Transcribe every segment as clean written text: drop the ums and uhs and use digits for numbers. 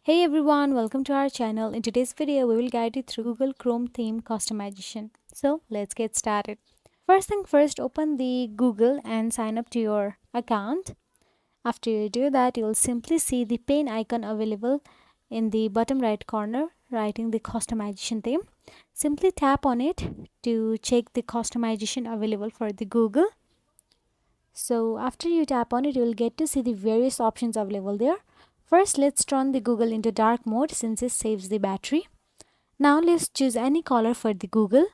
Hey everyone, welcome to our channel. In today's video, we will guide you through Google Chrome theme customization. So let's get started. First thing first, open the Google and sign up to your account. After you do that, you'll simply see the pen icon available in the bottom right corner, writing the customization theme. Simply tap on it to check the customization available for the Google. So after you tap on it, you will get to see the various options available there. First, let's turn the Google into dark mode since it saves the battery. Now let's choose any color for the Google.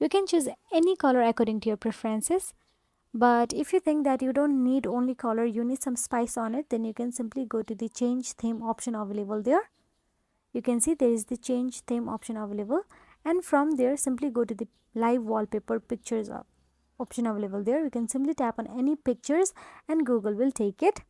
You can choose any color according to your preferences. But if you think that you don't need only color, you need some spice on it, then you can simply go to the change theme option available there. You can see there is the change theme option available, and from there simply go to the live wallpaper pictures option available there. You can simply tap on any pictures and Google will take it.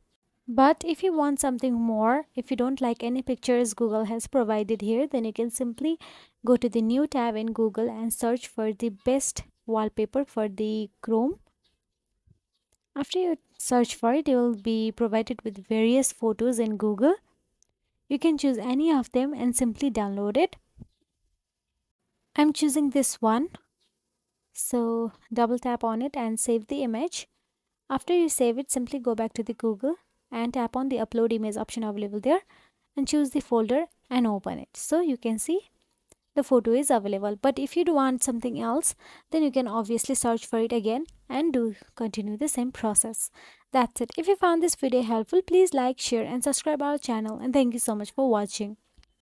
But if you want something more, if you don't like any pictures Google has provided here, then you can simply go to the new tab in Google and search for the best wallpaper for the Chrome. After you search for it, you will be provided with various photos in Google. You can choose any of them and simply download it. I'm choosing this one. So double tap on it and save the image. After you save it, simply go back to the Google and tap on the upload image option available there and choose the folder and open it. So you can see the photo is available. But if you do want something else, then you can obviously search for it again and do continue the same process. That's it. If you found this video helpful, please like, share and subscribe our channel, and thank you so much for watching.